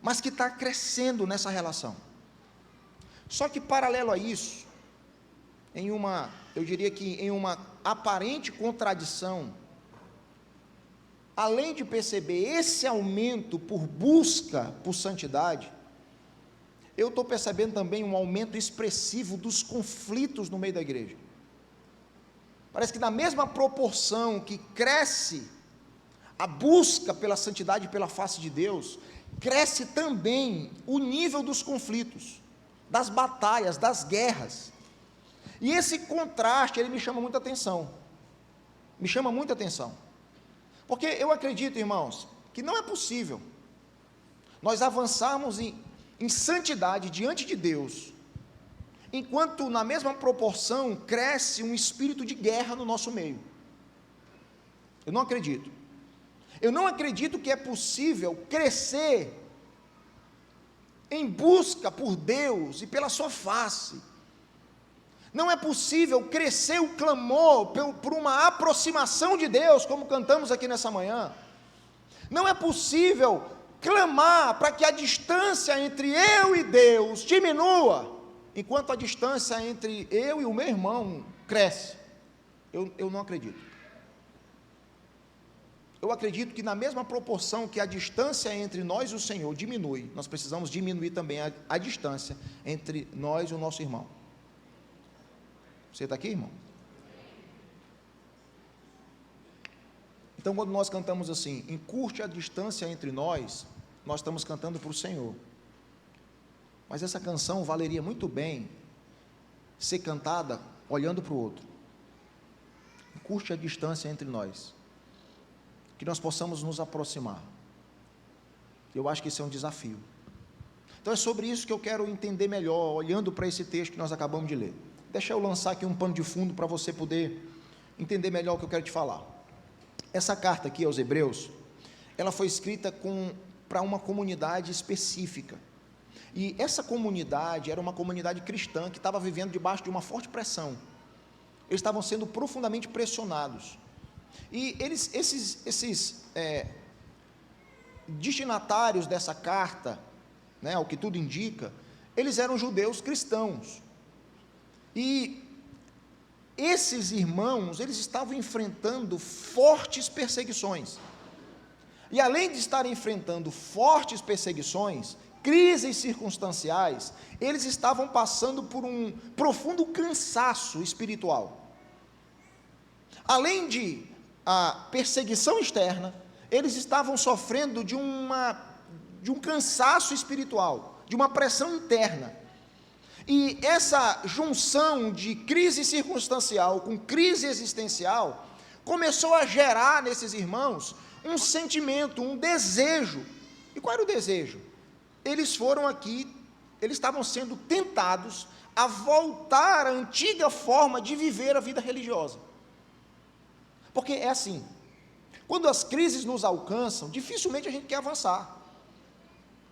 mas que está crescendo nessa relação. Só que paralelo a isso, eu diria que em uma aparente contradição, além de perceber esse aumento por busca por santidade, eu estou percebendo também um aumento expressivo dos conflitos no meio da igreja. Parece que na mesma proporção que cresce a busca pela santidade e pela face de Deus, cresce também o nível dos conflitos, das batalhas, das guerras. E esse contraste, ele me chama muita atenção. Me chama muita atenção. Porque eu acredito, irmãos, que não é possível nós avançarmos em santidade diante de Deus, enquanto na mesma proporção cresce um espírito de guerra no nosso meio. Eu não acredito. Eu não acredito que é possível crescer em busca por Deus e pela sua face. Não é possível crescer o clamor por uma aproximação de Deus, como cantamos aqui nessa manhã. Não é possível clamar para que a distância entre eu e Deus diminua, enquanto a distância entre eu e o meu irmão cresce. Eu não acredito. Eu acredito que na mesma proporção que a distância entre nós e o Senhor diminui, nós precisamos diminuir também a distância entre nós e o nosso irmão. Você está aqui, irmão? Então, quando nós cantamos assim, encurte a distância entre nós, nós estamos cantando para o Senhor. Mas essa canção valeria muito bem ser cantada olhando para o outro. Encurte a distância entre nós, que nós possamos nos aproximar. Eu acho que esse é um desafio. Então é sobre isso que eu quero entender melhor, olhando para esse texto que nós acabamos de ler. Deixa eu lançar aqui um pano de fundo para você poder entender melhor o que eu quero te falar. Essa carta aqui aos Hebreus, ela foi escrita para uma comunidade específica. E essa comunidade era uma comunidade cristã que estava vivendo debaixo de uma forte pressão. Eles estavam sendo profundamente pressionados. E esses destinatários dessa carta, né, ao que tudo indica, eles eram judeus cristãos. E esses irmãos, eles estavam enfrentando fortes perseguições. E além de estarem enfrentando fortes perseguições, crises circunstanciais, eles estavam passando por um profundo cansaço espiritual. Além de a perseguição externa, eles estavam sofrendo de um cansaço espiritual, de uma pressão interna. E essa junção de crise circunstancial com crise existencial começou a gerar nesses irmãos um sentimento, um desejo. E qual era o desejo? Eles estavam sendo tentados a voltar à antiga forma de viver a vida religiosa. Porque é assim, quando as crises nos alcançam, dificilmente a gente quer avançar.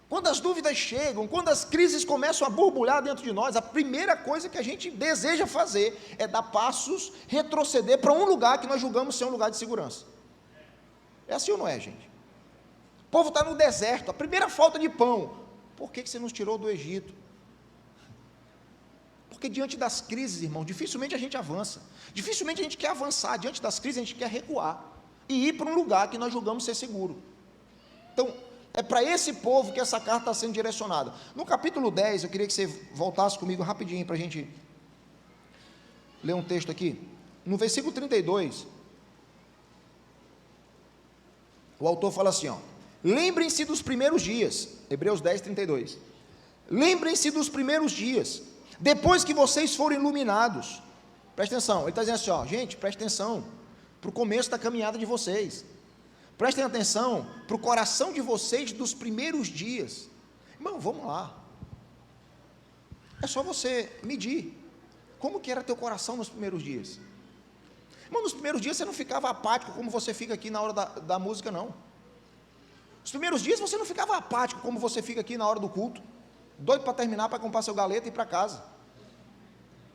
Quando as dúvidas chegam, quando as crises começam a borbulhar dentro de nós, a primeira coisa que a gente deseja fazer é dar passos, retroceder para um lugar que nós julgamos ser um lugar de segurança. É assim ou não é, gente? O povo está no deserto, a primeira falta de pão. Por que você nos tirou do Egito? Porque diante das crises, irmão, dificilmente a gente avança. Dificilmente a gente quer avançar. Diante das crises a gente quer recuar e ir para um lugar que nós julgamos ser seguro. Então, é para esse povo que essa carta está sendo direcionada. No capítulo 10, eu queria que você voltasse comigo rapidinho para a gente ler um texto aqui. No versículo 32, o autor fala assim, ó: lembrem-se dos primeiros dias, Hebreus 10, 32. Lembrem-se dos primeiros dias, depois que vocês forem iluminados. Presta atenção, ele está dizendo assim, ó, gente, presta atenção para o começo da caminhada de vocês. Prestem atenção para o coração de vocês dos primeiros dias. Irmão, vamos lá. É só você medir. Como que era teu coração nos primeiros dias? Irmão, nos primeiros dias você não ficava apático como você fica aqui na hora da música, não. Nos primeiros dias você não ficava apático como você fica aqui na hora do culto, doido para terminar, para comprar seu galeto e ir para casa.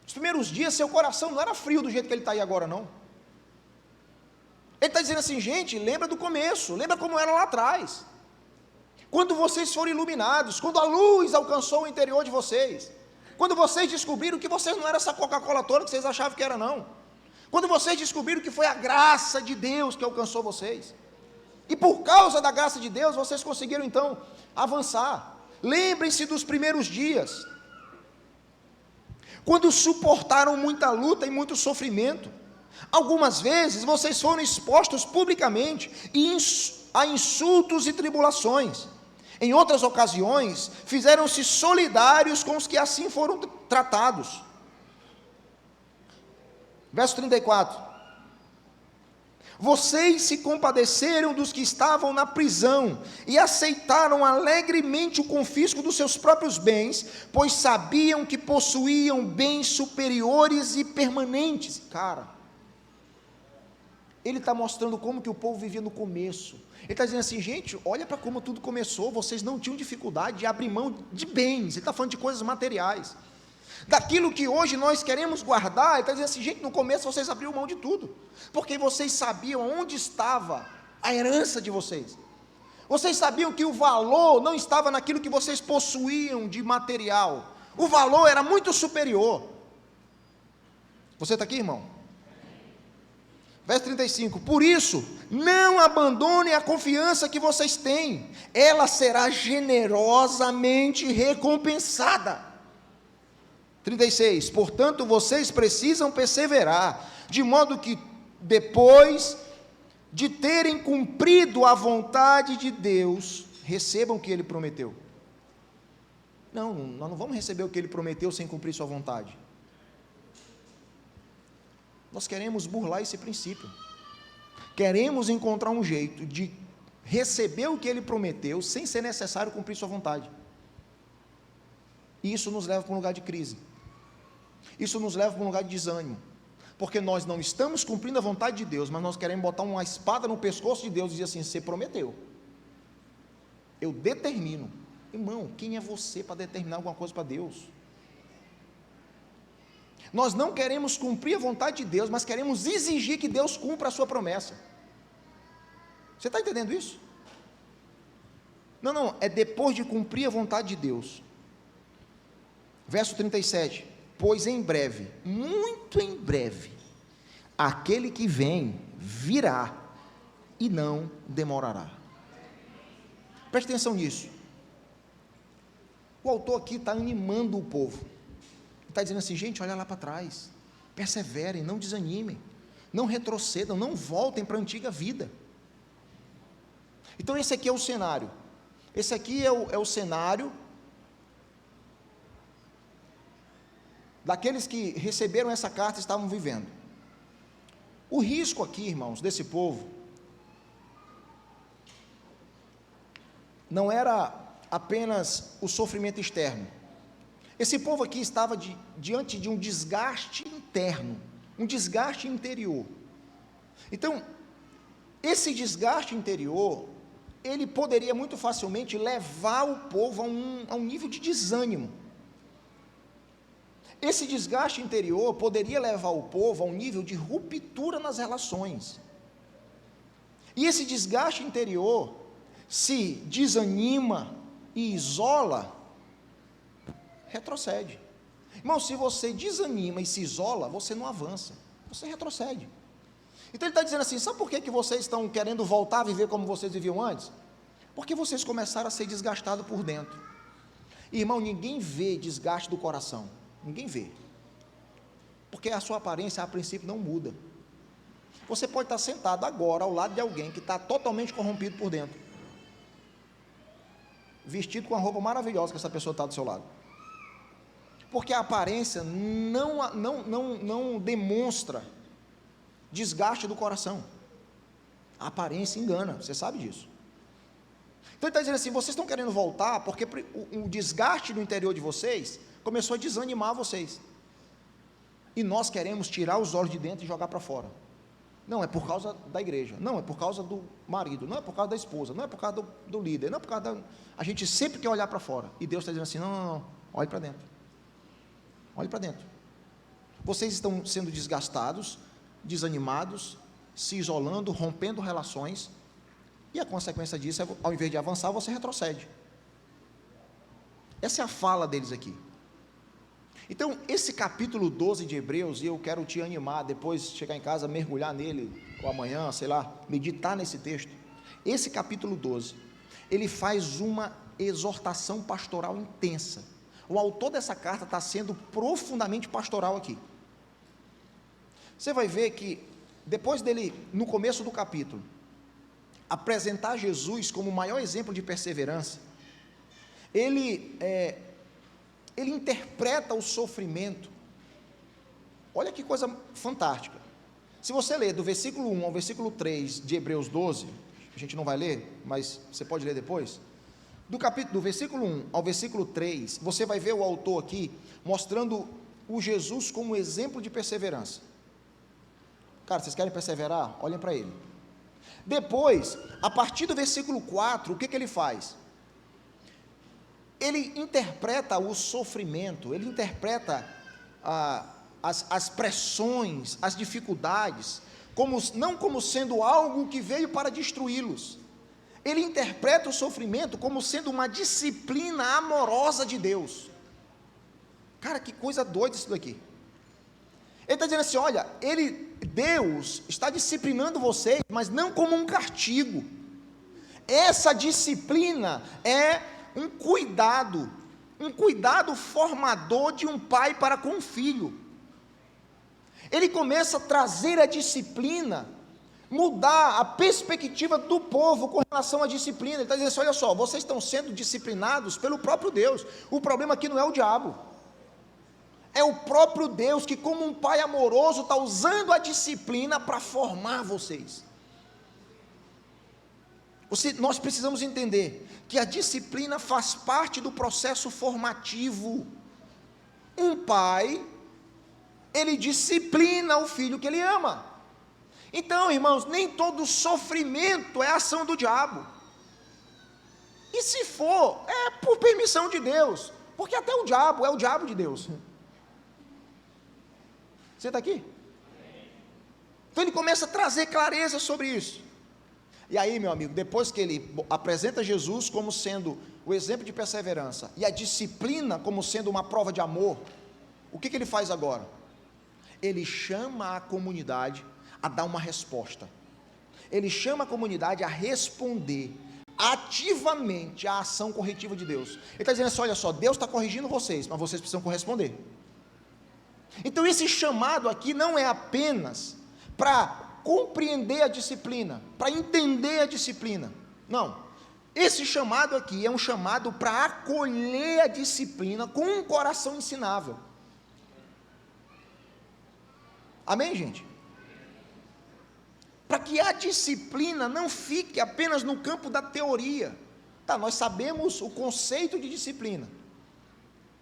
Nos primeiros dias seu coração não era frio do jeito que ele está aí agora, não. Ele está dizendo assim, gente, lembra do começo, lembra como era lá atrás. quando vocês foram iluminados, quando a luz alcançou o interior de vocês, quando vocês descobriram que vocês não eram essa Coca-Cola toda que vocês achavam que era, não, quando vocês descobriram que foi a graça de Deus que alcançou vocês, e por causa da graça de Deus, vocês conseguiram então avançar. Lembrem-se dos primeiros dias, quando suportaram muita luta e muito sofrimento. Algumas vezes vocês foram expostos publicamente a insultos e tribulações. Em outras ocasiões, fizeram-se solidários com os que assim foram tratados. Verso 34. Vocês se compadeceram dos que estavam na prisão e aceitaram alegremente o confisco dos seus próprios bens, pois sabiam que possuíam bens superiores e permanentes. Cara, ele está mostrando como que o povo vivia no começo. Ele está dizendo assim, gente, olha para como tudo começou, vocês não tinham dificuldade de abrir mão de bens. Ele está falando de coisas materiais. Daquilo que hoje nós queremos guardar, ele está dizendo assim, gente, no começo vocês abriram mão de tudo, porque vocês sabiam onde estava a herança de vocês. Vocês sabiam que o valor não estava naquilo que vocês possuíam de material. O valor era muito superior. Você está aqui, irmão? Verso 35, por isso, não abandonem a confiança que vocês têm, ela será generosamente recompensada. 36, portanto, vocês precisam perseverar, de modo que depois de terem cumprido a vontade de Deus, recebam o que Ele prometeu. Não, nós não vamos receber o que Ele prometeu sem cumprir sua vontade. Nós queremos burlar esse princípio, queremos encontrar um jeito de receber o que Ele prometeu, sem ser necessário cumprir sua vontade, e isso nos leva para um lugar de crise, isso nos leva para um lugar de desânimo, porque nós não estamos cumprindo a vontade de Deus, mas nós queremos botar uma espada no pescoço de Deus e dizer assim, você prometeu, eu determino. Irmão, quem é você para determinar alguma coisa para Deus? Nós não queremos cumprir a vontade de Deus, mas queremos exigir que Deus cumpra a sua promessa. Você está entendendo isso? Não, é depois de cumprir a vontade de Deus. Verso 37, pois em breve, muito em breve, aquele que vem, virá, e não demorará. Preste atenção nisso. O autor aqui está animando o povo, está dizendo assim, gente, olha lá para trás, perseverem, não desanimem, não retrocedam, não voltem para a antiga vida. Então esse aqui é o cenário, esse aqui é o cenário daqueles que receberam essa carta e estavam vivendo. O risco aqui, irmãos, desse povo, não era apenas o sofrimento externo. Esse povo aqui estava diante de um desgaste interno, um desgaste interior. Então, esse desgaste interior, ele poderia muito facilmente levar o povo a um nível de desânimo. Esse desgaste interior poderia levar o povo a um nível de ruptura nas relações. E esse desgaste interior se desanima e isola, retrocede. Irmão, se você desanima e se isola, você não avança, você retrocede. Então ele está dizendo assim, sabe por que vocês estão querendo voltar a viver como vocês viviam antes? Porque vocês começaram a ser desgastados por dentro. E, irmão, ninguém vê desgaste do coração, ninguém vê, porque a sua aparência a princípio não muda. Você pode estar sentado agora ao lado de alguém que está totalmente corrompido por dentro, vestido com a roupa maravilhosa que essa pessoa está do seu lado, porque a aparência não demonstra desgaste do coração. A aparência engana, você sabe disso. Então ele está dizendo assim, vocês estão querendo voltar porque o desgaste no interior de vocês começou a desanimar vocês, e nós queremos tirar os olhos de dentro e jogar para fora. Não é por causa da igreja, não é por causa do marido, não é por causa da esposa, não é por causa do líder, não é por causa a gente sempre quer olhar para fora, e Deus está dizendo assim, não, olhe para dentro, olhe para dentro. Vocês estão sendo desgastados, desanimados, se isolando, rompendo relações, E a consequência disso é, ao invés de avançar, você retrocede. Essa é a fala deles aqui. Então, esse capítulo 12 de Hebreus, e eu quero te animar, depois chegar em casa, mergulhar nele, ou amanhã, sei lá, meditar nesse texto. Esse capítulo 12, ele faz uma exortação pastoral intensa. O autor dessa carta está sendo profundamente pastoral aqui. Você vai ver que, depois dele, no começo do capítulo, apresentar Jesus como o maior exemplo de perseverança, ele interpreta o sofrimento. Olha que coisa fantástica. Se você ler do versículo 1 ao versículo 3 de Hebreus 12, a gente não vai ler, mas você pode ler depois. Do versículo 1 ao versículo 3, você vai ver o autor aqui mostrando o Jesus como exemplo de perseverança. Cara, vocês querem perseverar? Olhem para ele. Depois, a partir do versículo 4, o que ele faz? Ele interpreta o sofrimento, ele interpreta as pressões, as dificuldades, não como sendo algo que veio para destruí-los. Ele interpreta o sofrimento como sendo uma disciplina amorosa de Deus. Cara, que coisa doida isso daqui. Ele está dizendo assim, olha, Deus está disciplinando vocês, mas não como um castigo. Essa disciplina é um cuidado formador de um pai para com um filho. Ele começa a trazer a disciplina, mudar a perspectiva do povo com relação à disciplina. Ele está dizendo assim, olha só, vocês estão sendo disciplinados pelo próprio Deus. O problema aqui não é o diabo, é o próprio Deus que, como um pai amoroso, está usando a disciplina para formar vocês. Nós precisamos entender que a disciplina faz parte do processo formativo. Um pai, ele disciplina o filho que ele ama. Então, irmãos, nem todo sofrimento é ação do diabo. E se for, é por permissão de Deus, porque até o diabo é o diabo de Deus. Você está aqui? Então ele começa a trazer clareza sobre isso. E aí, meu amigo, depois que ele apresenta Jesus como sendo o exemplo de perseverança, e a disciplina como sendo uma prova de amor, o que ele faz agora? Ele chama a comunidade a dar uma resposta. Ele chama a comunidade a responder ativamente à ação corretiva de Deus. Ele está dizendo assim, olha só, Deus está corrigindo vocês, mas vocês precisam corresponder. Então esse chamado aqui não é apenas para compreender a disciplina, para entender a disciplina, não, esse chamado aqui é um chamado para acolher a disciplina com um coração ensinável. Amém, gente? Para que a disciplina não fique apenas no campo da teoria. Tá, nós sabemos o conceito de disciplina.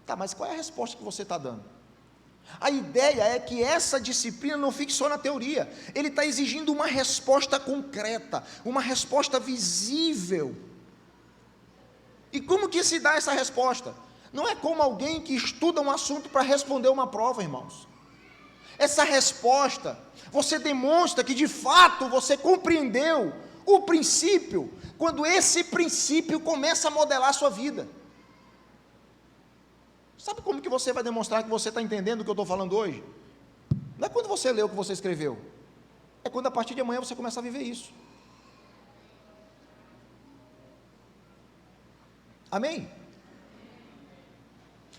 Tá, mas qual é a resposta que você está dando? A ideia é que essa disciplina não fique só na teoria. Ele está exigindo uma resposta concreta, uma resposta visível. E como que se dá essa resposta? Não é como alguém que estuda um assunto para responder uma prova, irmãos. Essa resposta, você demonstra que de fato você compreendeu o princípio, quando esse princípio começa a modelar a sua vida. Sabe como que você vai demonstrar que você está entendendo o que eu estou falando hoje? Não é quando você lê o que você escreveu, é quando a partir de amanhã você começa a viver isso. Amém?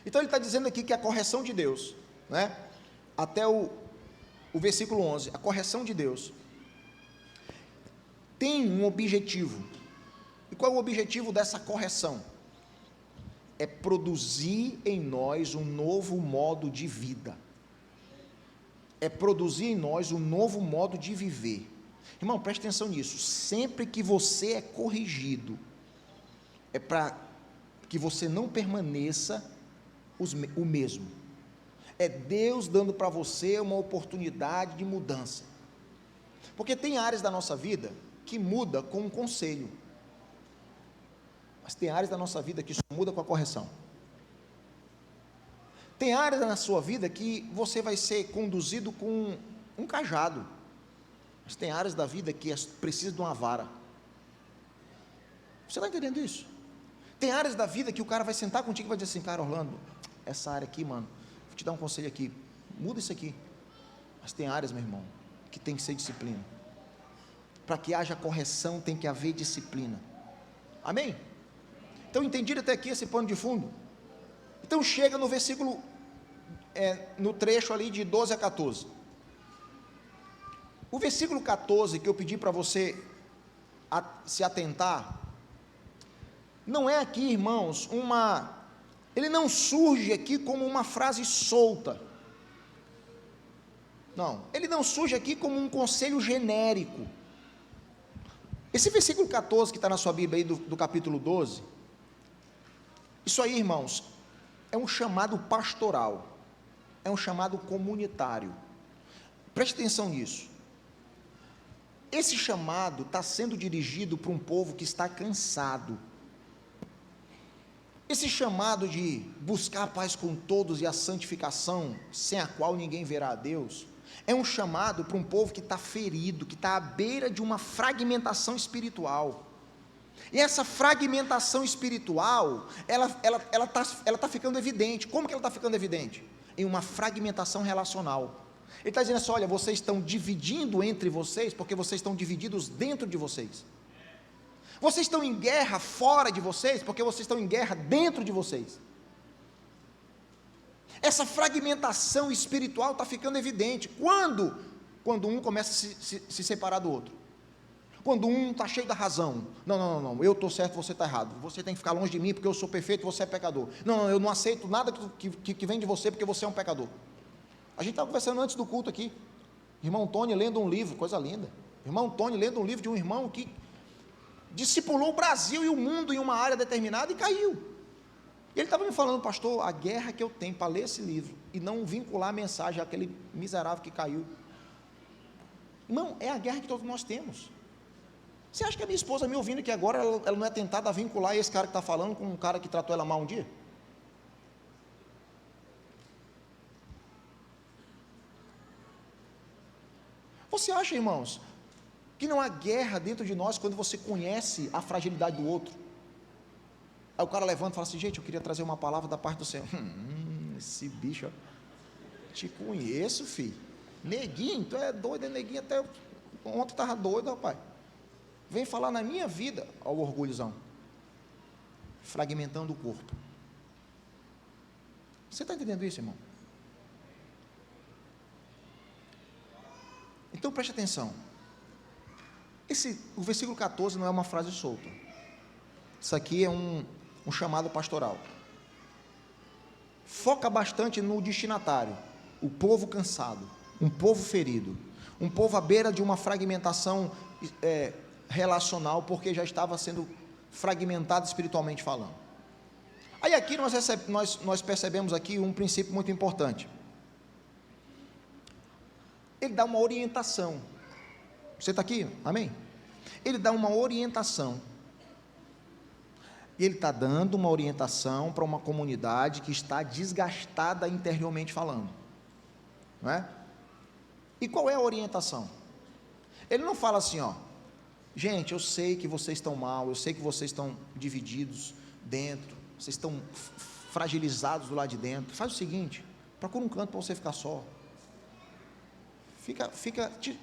Então ele está dizendo aqui que a correção de Deus, né? Até o versículo 11, a correção de Deus tem um objetivo. E qual é o objetivo dessa correção? É produzir em nós um novo modo de vida, é produzir em nós um novo modo de viver. Irmão, preste atenção nisso, sempre que você é corrigido, é para que você não permaneça o mesmo, é Deus dando para você uma oportunidade de mudança, porque tem áreas da nossa vida que muda com um conselho, mas tem áreas da nossa vida que só muda com a correção. Tem áreas na sua vida que você vai ser conduzido com um cajado, mas tem áreas da vida que precisa de uma vara. Você está entendendo isso? Tem áreas da vida que o cara vai sentar contigo e vai dizer assim, cara, Orlando, essa área aqui, mano, vou te dar um conselho aqui, muda isso aqui. Mas tem áreas, meu irmão, que tem que ser disciplina. Para que haja correção, tem que haver disciplina. Amém? Então, entendido até aqui esse pano de fundo? Então, chega no versículo, no trecho ali de 12 a 14. O versículo 14, que eu pedi para você se atentar, não é aqui, irmãos, ele não surge aqui como uma frase solta. Não, ele não surge aqui como um conselho genérico. Esse versículo 14 que está na sua Bíblia aí do capítulo 12, isso aí, irmãos, é um chamado pastoral, é um chamado comunitário. Preste atenção nisso. Esse chamado está sendo dirigido para um povo que está cansado. Esse chamado de buscar a paz com todos e a santificação, sem a qual ninguém verá a Deus, é um chamado para um povo que está ferido, que está à beira de uma fragmentação espiritual. E essa fragmentação espiritual, ela está ficando evidente. Como que ela está ficando evidente? Em uma fragmentação relacional. Ele está dizendo assim, olha, vocês estão dividindo entre vocês, porque vocês estão divididos dentro de vocês. Vocês estão em guerra fora de vocês, porque vocês estão em guerra dentro de vocês. Essa fragmentação espiritual está ficando evidente. Quando um começa a se separar do outro. Quando um está cheio da razão. Não, eu estou certo, você está errado. Você tem que ficar longe de mim, porque eu sou perfeito, você é pecador. Não, eu não aceito nada que vem de você, porque você é um pecador. A gente estava conversando antes do culto aqui. Irmão Tony lendo um livro, coisa linda. Irmão Tony lendo um livro de um irmão que discipulou o Brasil e o mundo em uma área determinada e caiu. E ele estava me falando, pastor, a guerra que eu tenho para ler esse livro e não vincular a mensagem àquele miserável que caiu. Irmão, é a guerra que todos nós temos. Você acha que a minha esposa me ouvindo aqui agora, ela não é tentada a vincular esse cara que está falando com um cara que tratou ela mal um dia? Você acha, irmãos, que não há guerra dentro de nós quando você conhece a fragilidade do outro? Aí o cara levanta e fala assim, gente, eu queria trazer uma palavra da parte do Senhor. Esse bicho, ó, te conheço, filho. Neguinho, tu é doido, é neguinho, até ontem estava doido, rapaz. Vem falar na minha vida, ó o orgulhozão. Fragmentando o corpo. Você está entendendo isso, irmão? Então preste atenção. O versículo 14 não é uma frase solta. Isso aqui é um chamado pastoral. Foca bastante no destinatário, o povo cansado, um povo ferido, um povo à beira de uma fragmentação relacional, porque já estava sendo fragmentado espiritualmente falando. Aí aqui nós percebemos aqui um princípio muito importante. Ele dá uma orientação. Você está aqui? Amém? Ele dá uma orientação. E ele está dando uma orientação para uma comunidade que está desgastada interiormente falando. Não é? E qual é a orientação? Ele não fala assim, ó, gente, eu sei que vocês estão mal, eu sei que vocês estão divididos dentro, vocês estão fragilizados do lado de dentro. Faz o seguinte, procura um canto para você ficar só.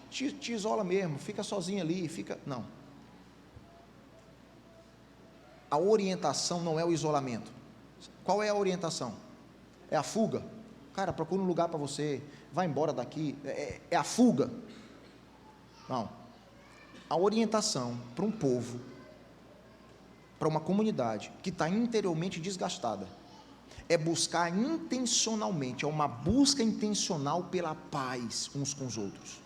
Te isola mesmo, fica sozinho ali, não. A orientação não é o isolamento. Qual é a orientação? É a fuga? Cara, procura um lugar para você, vai embora daqui, é a fuga? Não. A orientação para um povo, para uma comunidade que está interiormente desgastada, é buscar intencionalmente, é uma busca intencional pela paz uns com os outros.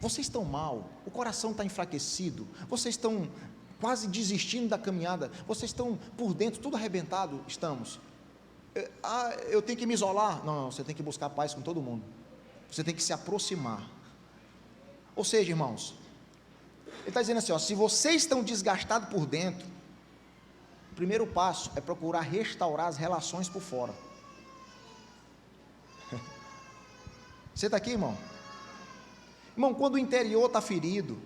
Vocês estão mal, o coração está enfraquecido, vocês estão quase desistindo da caminhada, vocês estão por dentro, tudo arrebentado, estamos. Eu tenho que me isolar? Não, você tem que buscar paz com todo mundo, você tem que se aproximar. Ou seja, irmãos, ele está dizendo assim, ó, se vocês estão desgastados por dentro, o primeiro passo é procurar restaurar as relações por fora. Você está aqui, irmão? Irmão, quando o interior está ferido,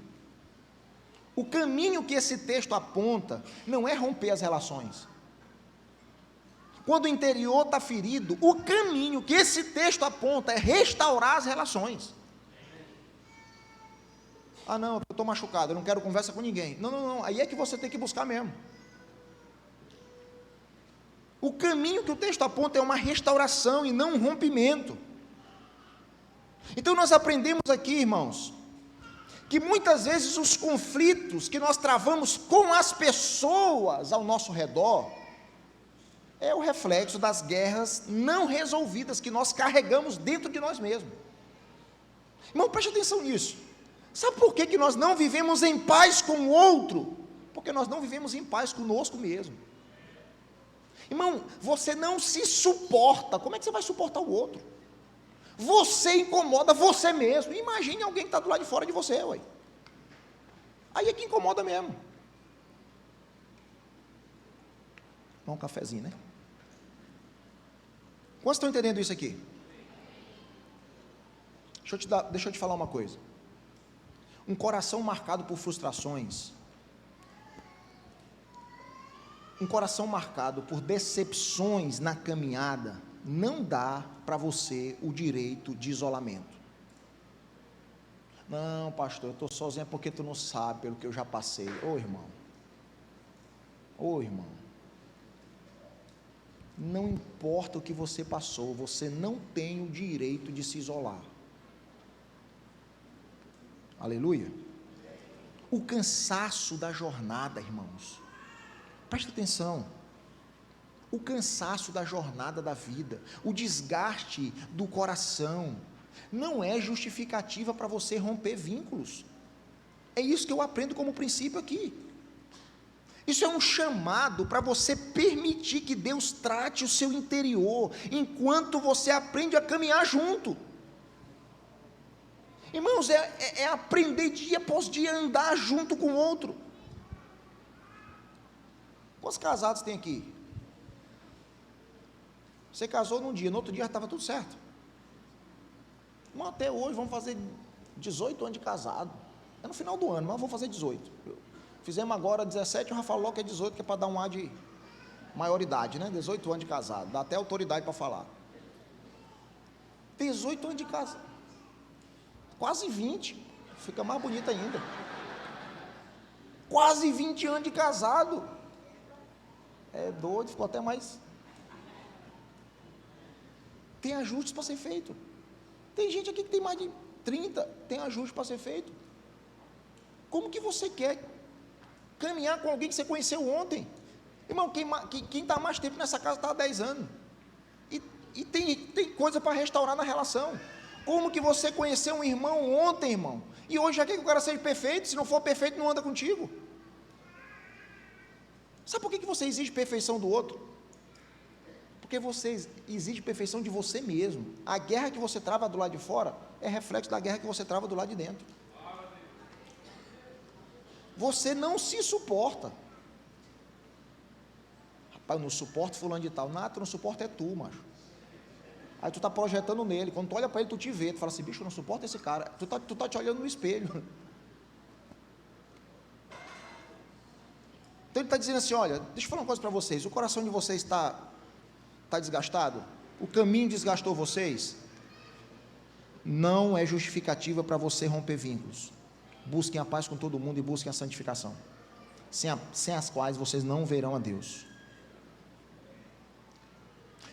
O caminho que esse texto aponta não é romper as relações. Quando o interior está ferido, o caminho que esse texto aponta é restaurar as relações. Ah, não, eu estou machucado, eu não quero conversa com ninguém. Não, não, não, aí é que você tem que buscar mesmo. O caminho que o texto aponta é uma restauração e não um rompimento. Então nós aprendemos aqui, irmãos, que muitas vezes os conflitos que nós travamos com as pessoas ao nosso redor é o reflexo das guerras não resolvidas que nós carregamos dentro de nós mesmos. Irmão, preste atenção nisso. Sabe por que nós não vivemos em paz com o outro? Porque nós não vivemos em paz conosco mesmo. Irmão, você não se suporta, como é que você vai suportar o outro? Você incomoda você mesmo. Imagine alguém que está do lado de fora de você, ué. Aí é que incomoda mesmo. Dá um cafezinho, né? Quantos estão entendendo isso aqui? Deixa eu te falar uma coisa. Um coração marcado por frustrações, um coração marcado por decepções na caminhada, não dá para você o direito de isolamento. Não, pastor, eu estou sozinho porque tu não sabe pelo que eu já passei. Ô irmão, não importa o que você passou, você não tem o direito de se isolar. Aleluia. O cansaço da jornada, irmãos, presta atenção, o cansaço da jornada da vida, o desgaste do coração, não é justificativa para você romper vínculos. É isso que eu aprendo como princípio aqui. Isso é um chamado para você permitir que Deus trate o seu interior, enquanto você aprende a caminhar junto. Irmãos, é aprender dia após dia a andar junto com o outro. Quantos casados tem aqui? Você casou num dia, no outro dia já estava tudo certo. Mas até hoje vamos fazer 18 anos de casado. É no final do ano, mas vamos fazer 18. Fizemos agora 17, o Rafa falou que é 18, que é para dar um ar de maioridade, né? 18 anos de casado, dá até autoridade para falar. 18 anos de casado. Quase 20, fica mais bonito ainda. Quase 20 anos de casado. É doido, ficou até mais. Tem ajustes para ser feito. Tem gente aqui que tem mais de 30, tem ajuste para ser feito. Como que você quer caminhar com alguém que você conheceu ontem? Irmão, quem está mais tempo nessa casa está há 10 anos. E tem coisa para restaurar na relação. Como que você conheceu um irmão ontem, irmão, e hoje já quer que o cara seja perfeito? Se não for perfeito, não anda contigo. Sabe por que você exige perfeição do outro? Porque você exige perfeição de você mesmo. A guerra que você trava do lado de fora é reflexo da guerra que você trava do lado de dentro. Você não se suporta. Rapaz, eu não suporto fulano de tal. Nada, tu não suporta é tu, macho. Aí tu está projetando nele, quando tu olha para ele, tu te vê, tu fala assim, bicho, eu não suporto esse cara, tu tá te olhando no espelho. Então ele está dizendo assim, olha, deixa eu falar uma coisa para vocês, o coração de vocês está desgastado? O caminho desgastou vocês? Não é justificativa para você romper vínculos. Busquem a paz com todo mundo e busquem a santificação, sem as quais vocês não verão a Deus.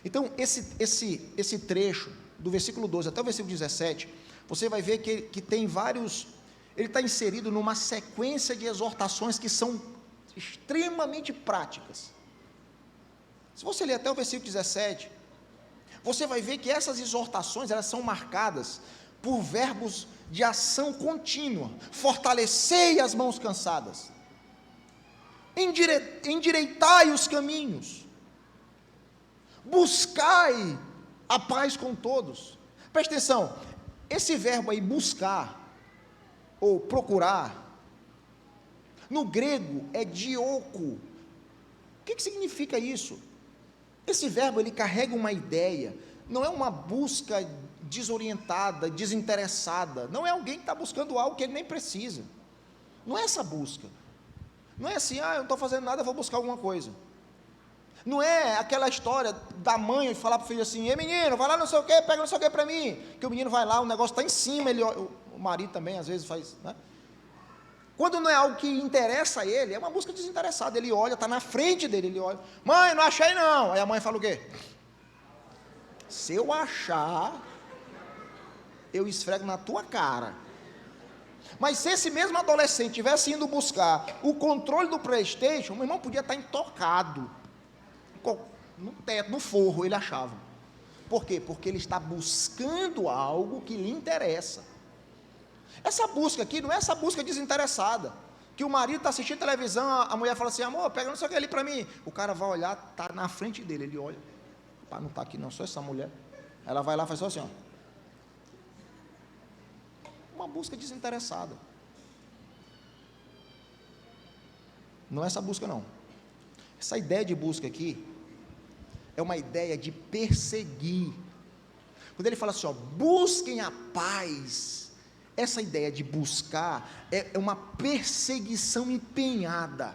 Então, esse trecho, do versículo 12 até o versículo 17, você vai ver que tem vários, ele está inserido numa sequência de exortações que são extremamente práticas. Se você ler até o versículo 17, você vai ver que essas exortações, elas são marcadas por verbos de ação contínua. Fortalecei as mãos cansadas, endireitai os caminhos, buscai a paz com todos. Preste atenção, esse verbo aí, buscar, ou procurar, no grego é dioko. O que significa isso? Esse verbo, ele carrega uma ideia, não é uma busca desorientada, desinteressada, não é alguém que está buscando algo que ele nem precisa. Não é essa busca. Não é assim, eu não estou fazendo nada, eu vou buscar alguma coisa. Não é aquela história da mãe falar para o filho assim, ei menino, vai lá não sei o que, pega não sei o que para mim, que o menino vai lá, o negócio está em cima, o marido também às vezes faz, né? Quando não é algo que interessa a ele, é uma busca desinteressada, ele olha, está na frente dele, ele olha, mãe, não achei não, aí a mãe fala o quê? Se eu achar, eu esfrego na tua cara. Mas se esse mesmo adolescente tivesse indo buscar o controle do PlayStation, meu irmão podia estar intocado, no teto, no forro, ele achava. Por quê? Porque ele está buscando algo que lhe interessa. Essa busca aqui não é essa busca desinteressada, que o marido está assistindo televisão, a mulher fala assim, amor, pega não sei o que ali para mim, o cara vai olhar, está na frente dele, ele olha, rapaz, não está aqui não, só essa mulher, ela vai lá e faz só assim, ó. Uma busca desinteressada, não é essa busca não, essa ideia de busca aqui, é uma ideia de perseguir, quando ele fala assim, ó, busquem a paz, essa ideia de buscar é uma perseguição empenhada.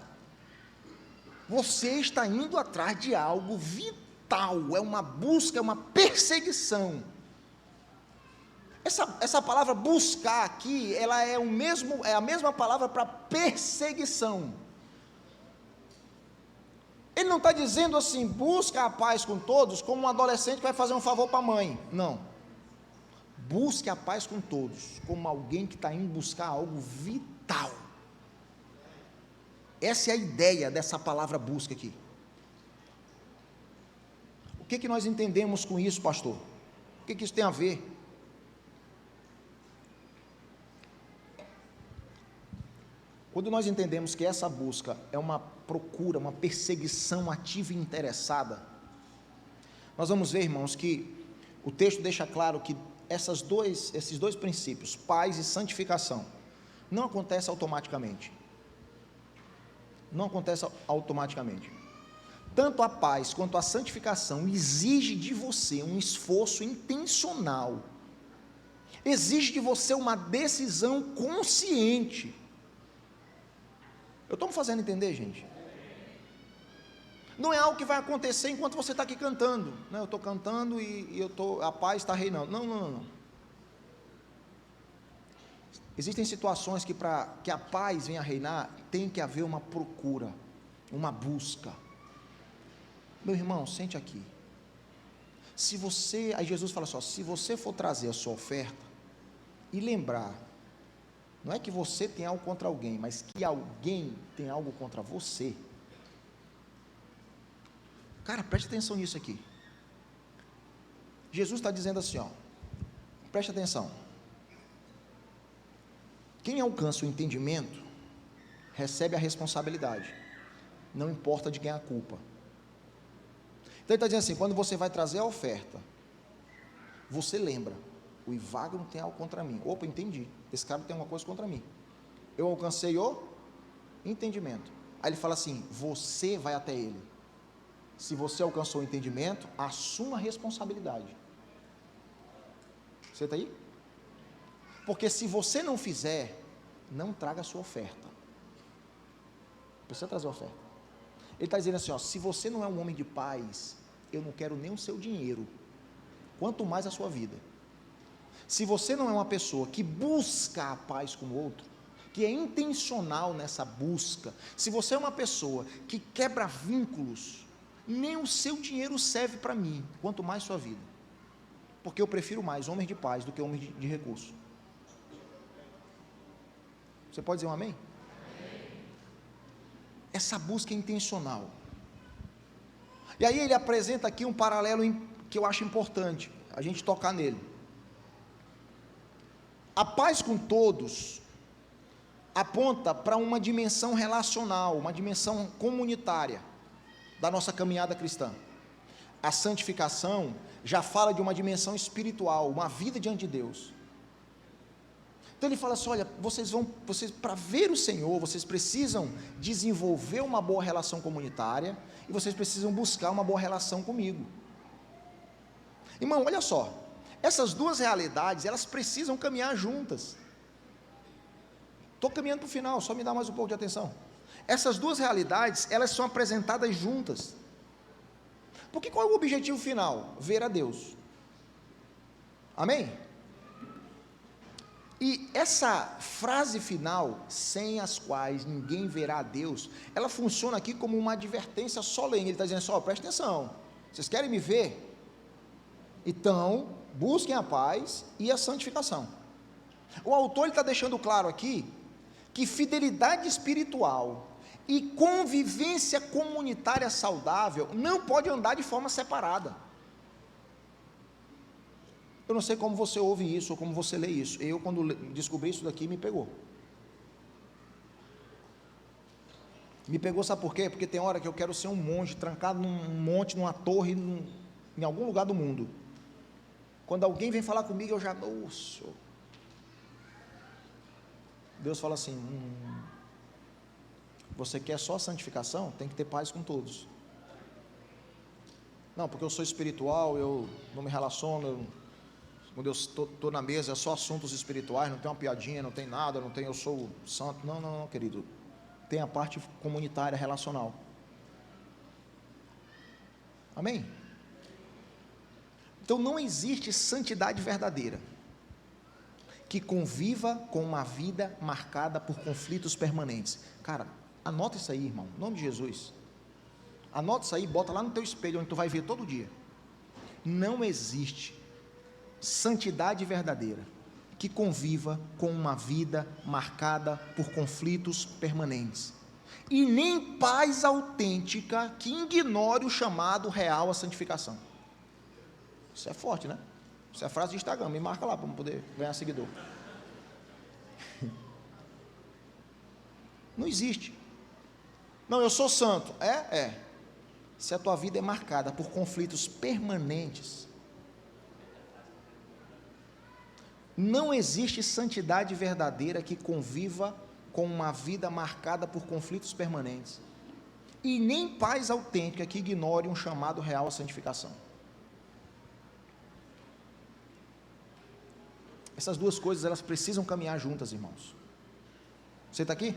Você está indo atrás de algo vital, é uma busca, é uma perseguição. Essa palavra buscar aqui, ela é a mesma palavra para perseguição. Ele não está dizendo assim, busca a paz com todos, como um adolescente que vai fazer um favor para a mãe. Não. Busque a paz com todos, como alguém que está indo buscar algo vital. Essa é a ideia dessa palavra busca aqui. O que nós entendemos com isso, pastor? O que isso tem a ver? Quando nós entendemos que essa busca é uma procura, uma perseguição ativa e interessada, nós vamos ver, irmãos, que o texto deixa claro que esses dois princípios, paz e santificação, não acontece automaticamente. Não acontece automaticamente. Tanto a paz quanto a santificação exige de você um esforço intencional, exige de você uma decisão consciente. Eu estou me fazendo entender, gente? Não é algo que vai acontecer enquanto você está aqui cantando, né? Eu estou cantando e a paz está reinando. Não. Existem situações que para que a paz venha a reinar, tem que haver uma procura, uma busca. Meu irmão, sente aqui. Aí Jesus fala só, se você for trazer a sua oferta e lembrar, não é que você tem algo contra alguém, mas que alguém tem algo contra você. Cara, preste atenção nisso aqui. Jesus está dizendo assim, ó, preste atenção. Quem alcança o entendimento, recebe a responsabilidade, não importa de quem é a culpa. Então ele está dizendo assim, quando você vai trazer a oferta, você lembra, o Ivagro não tem algo contra mim. Opa, entendi, esse cara tem uma coisa contra mim. Eu alcancei o entendimento. Aí ele fala assim, você vai até ele. Se você alcançou o entendimento, assuma a responsabilidade. Você está aí? Porque se você não fizer, não traga a sua oferta. Precisa trazer a oferta. Ele está dizendo assim, ó, se você não é um homem de paz, eu não quero nem o seu dinheiro, quanto mais a sua vida. Se você não é uma pessoa que busca a paz com o outro, que é intencional nessa busca, se você é uma pessoa que quebra vínculos, nem o seu dinheiro serve para mim, quanto mais sua vida, porque eu prefiro mais homens de paz do que homens de recurso. Você pode dizer um amém? Essa busca é intencional. E aí ele apresenta aqui um paralelo que eu acho importante a gente tocar nele. A paz com todos aponta para uma dimensão relacional, uma dimensão comunitária da nossa caminhada cristã. A santificação já fala de uma dimensão espiritual, uma vida diante de Deus. Então ele fala assim, olha, vocês para ver o Senhor, vocês precisam desenvolver uma boa relação comunitária, e vocês precisam buscar uma boa relação comigo. Irmão, olha só, essas duas realidades, elas precisam caminhar juntas. Estou caminhando para o final, só me dá mais um pouco de atenção. Essas duas realidades, elas são apresentadas juntas. Porque qual é o objetivo final? Ver a Deus. Amém? E essa frase final, sem as quais ninguém verá a Deus, ela funciona aqui como uma advertência solene. Ele está dizendo assim, presta atenção, vocês querem me ver? Então, busquem a paz e a santificação. O autor está deixando claro aqui, que fidelidade espiritual e convivência comunitária saudável não pode andar de forma separada. Eu não sei como você ouve isso, ou como você lê isso. Eu, quando descobri isso daqui, me pegou. Me pegou, sabe por quê? Porque tem hora que eu quero ser um monge, trancado num monte, numa torre, em algum lugar do mundo. Quando alguém vem falar comigo, eu já, nossa. Deus fala assim, você quer só santificação? Tem que ter paz com todos. Não, porque eu sou espiritual, eu não me relaciono, quando eu estou na mesa é só assuntos espirituais, não tem uma piadinha, não tem nada, não tem eu sou santo. Não, querido, tem a parte comunitária, relacional. Amém? Então não existe santidade verdadeira que conviva com uma vida marcada por conflitos permanentes. Cara, anota isso aí, irmão, em nome de Jesus. Anota isso aí, bota lá no teu espelho, onde tu vai ver todo dia. Não existe santidade verdadeira que conviva com uma vida marcada por conflitos permanentes. E nem paz autêntica que ignore o chamado real à santificação. Isso é forte, né? Isso é frase de Instagram, me marca lá para eu poder ganhar seguidor. Não existe. Não, eu sou santo. Se a tua vida é marcada por conflitos permanentes, não existe santidade verdadeira que conviva com uma vida marcada por conflitos permanentes. E nem paz autêntica que ignore um chamado real à santificação. Essas duas coisas, elas precisam caminhar juntas, irmãos. Você está aqui?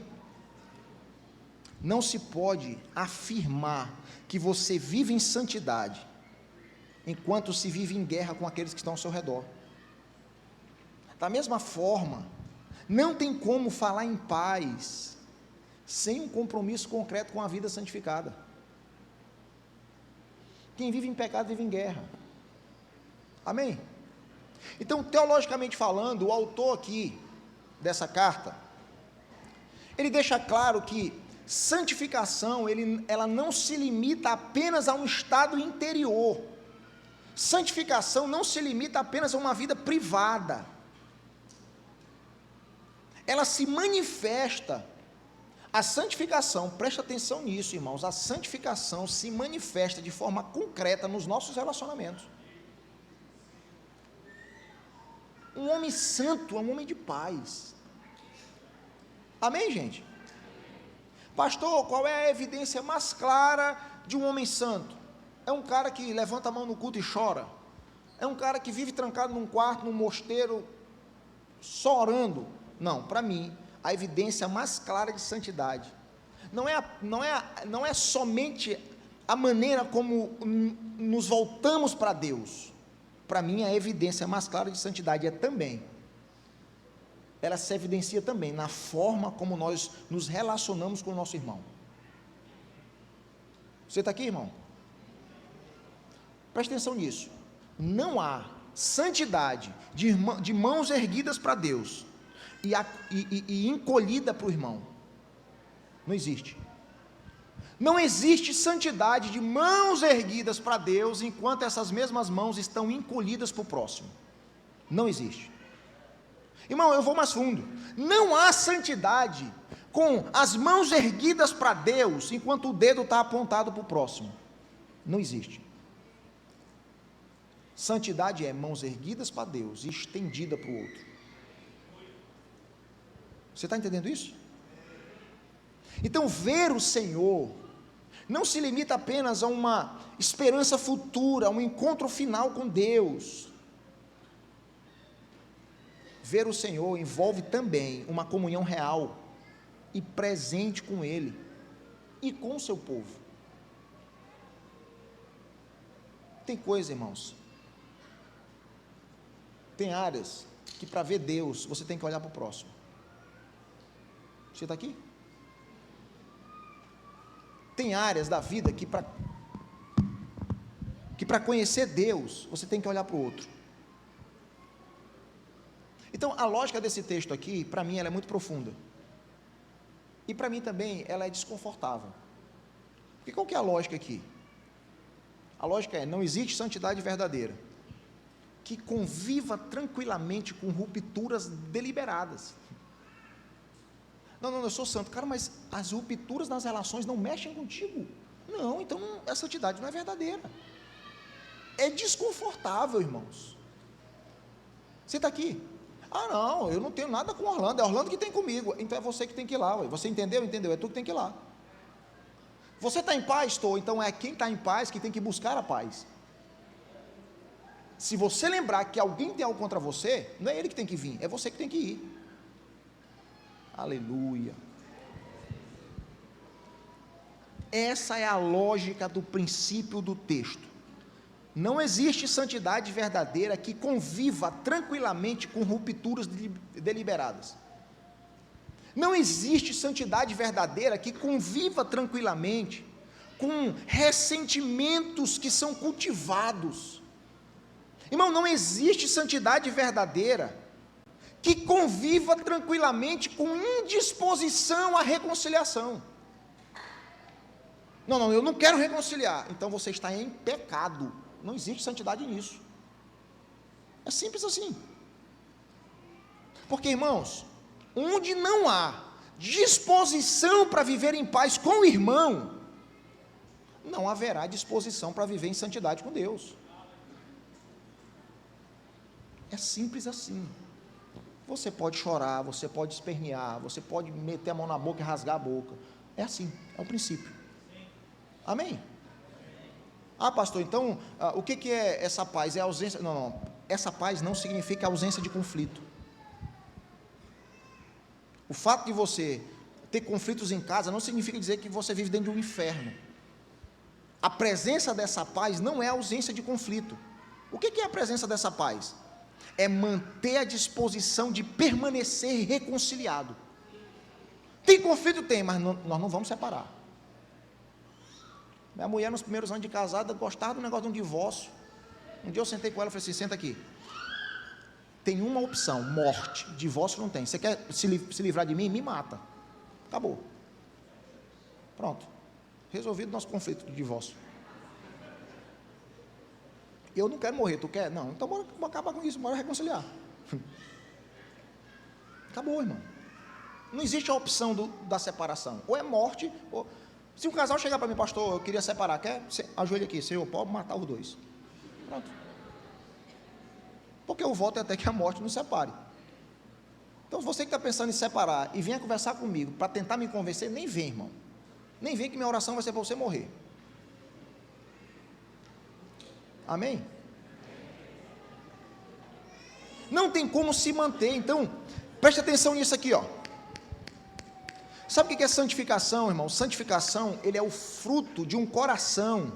Não se pode afirmar que você vive em santidade, enquanto se vive em guerra com aqueles que estão ao seu redor. Da mesma forma, não tem como falar em paz, sem um compromisso concreto com a vida santificada. Quem vive em pecado, vive em guerra. Amém? Então, teologicamente falando, o autor aqui, dessa carta, ele deixa claro que santificação, ela não se limita apenas a um estado interior. Santificação não se limita apenas a uma vida privada. Ela se manifesta, a santificação, presta atenção nisso, irmãos, a santificação se manifesta de forma concreta nos nossos relacionamentos. Um homem santo é um homem de paz. Amém, gente? Pastor, qual é a evidência mais clara de um homem santo? É um cara que levanta a mão no culto e chora? É um cara que vive trancado num quarto, num mosteiro, só orando? Não, para mim, a evidência mais clara de santidade não é somente a maneira como nos voltamos para Deus. Para mim, a evidência mais clara de santidade ela se evidencia também na forma como nós nos relacionamos com o nosso irmão. Você está aqui, irmão? Preste atenção nisso. Não há santidade de mãos erguidas para Deus e encolhida para o irmão. Não existe. Não existe santidade de mãos erguidas para Deus, enquanto essas mesmas mãos estão encolhidas para o próximo. Não existe. Irmão, eu vou mais fundo. Não há santidade com as mãos erguidas para Deus, enquanto o dedo está apontado para o próximo. Não existe. Santidade é mãos erguidas para Deus e estendida para o outro. Você está entendendo isso? Então, ver o Senhor não se limita apenas a uma esperança futura, a um encontro final com Deus. Ver o Senhor envolve também uma comunhão real e presente com Ele e com o seu povo. Tem coisa, irmãos, tem áreas que para ver Deus, você tem que olhar para o próximo. Você está aqui? Tem áreas da vida que para conhecer Deus, você tem que olhar para o outro. Então, a lógica desse texto aqui, para mim, ela é muito profunda. E para mim também, ela é desconfortável. Porque qual que é a lógica aqui? A lógica é, não existe santidade verdadeira que conviva tranquilamente com rupturas deliberadas. Não, eu sou santo. Cara, mas as rupturas nas relações não mexem contigo. Não, então a santidade não é verdadeira. É desconfortável, irmãos. Você está aqui? Ah, não, eu não tenho nada com Orlando, é Orlando que tem comigo. Então é você que tem que ir lá. Ué. Você entendeu? Entendeu? É tu que tem que ir lá. Você está em paz? Estou. Então é quem está em paz que tem que buscar a paz. Se você lembrar que alguém tem algo contra você, não é ele que tem que vir, é você que tem que ir. Aleluia. Essa é a lógica do princípio do texto. Não existe santidade verdadeira que conviva tranquilamente com rupturas deliberadas. Não existe santidade verdadeira que conviva tranquilamente com ressentimentos que são cultivados. Irmão, não existe santidade verdadeira que conviva tranquilamente com indisposição à reconciliação. Não, eu não quero reconciliar. Então você está em pecado. Não existe santidade nisso. É simples assim. Porque, irmãos, onde não há disposição para viver em paz com o irmão, não haverá disposição para viver em santidade com Deus. É simples assim. Você pode chorar, você pode espernear, você pode meter a mão na boca e rasgar a boca. É assim, é o princípio. Amém? Ah, pastor, então, o que é essa paz? É a ausência... Não, essa paz não significa ausência de conflito. O fato de você ter conflitos em casa não significa dizer que você vive dentro de um inferno. A presença dessa paz não é a ausência de conflito. O que é a presença dessa paz? É manter a disposição de permanecer reconciliado. Tem conflito? Tem, mas nós não vamos separar. Minha mulher, nos primeiros anos de casada, gostava do negócio de um divórcio. Um dia eu sentei com ela e falei assim: senta aqui. Tem uma opção, morte. Divórcio não tem. Você quer se livrar de mim? Me mata. Acabou. Pronto. Resolvido o nosso conflito de divórcio. Eu não quero morrer, tu quer? Não, então bora acabar com isso, bora reconciliar. Acabou, irmão. Não existe a opção da separação. Ou é morte, ou... Se um casal chegar para mim, pastor, eu queria separar, quer? Ajoelha aqui, Senhor, pode matar os dois. Pronto. Porque o voto é até que a morte nos separe. Então, você que está pensando em separar e venha conversar comigo para tentar me convencer, nem vem, irmão. Nem vem que minha oração vai ser para você morrer. Amém? Não tem como se manter. Então, preste atenção nisso aqui, ó. Sabe o que é santificação, irmão? Santificação, ele é o fruto de um coração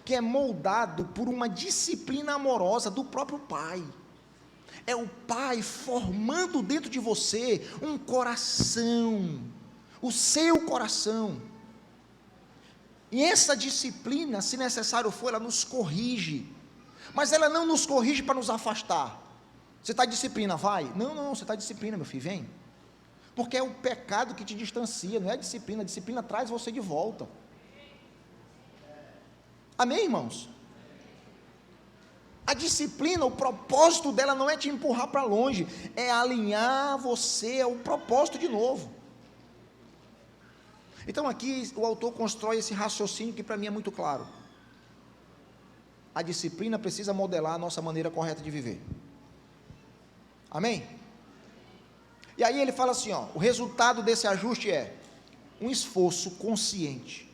que é moldado por uma disciplina amorosa do próprio Pai. É o Pai formando dentro de você um coração, o seu coração. E essa disciplina, se necessário for, ela nos corrige, mas ela não nos corrige para nos afastar. Você está disciplina, vai? Não, você está disciplina, meu filho, vem. Porque é o pecado que te distancia, não é a disciplina traz você de volta. Amém, irmãos? A disciplina, o propósito dela não é te empurrar para longe, é alinhar você ao propósito de novo. Então aqui o autor constrói esse raciocínio que para mim é muito claro. A disciplina precisa modelar a nossa maneira correta de viver. Amém? E aí ele fala assim, ó, o resultado desse ajuste é um esforço consciente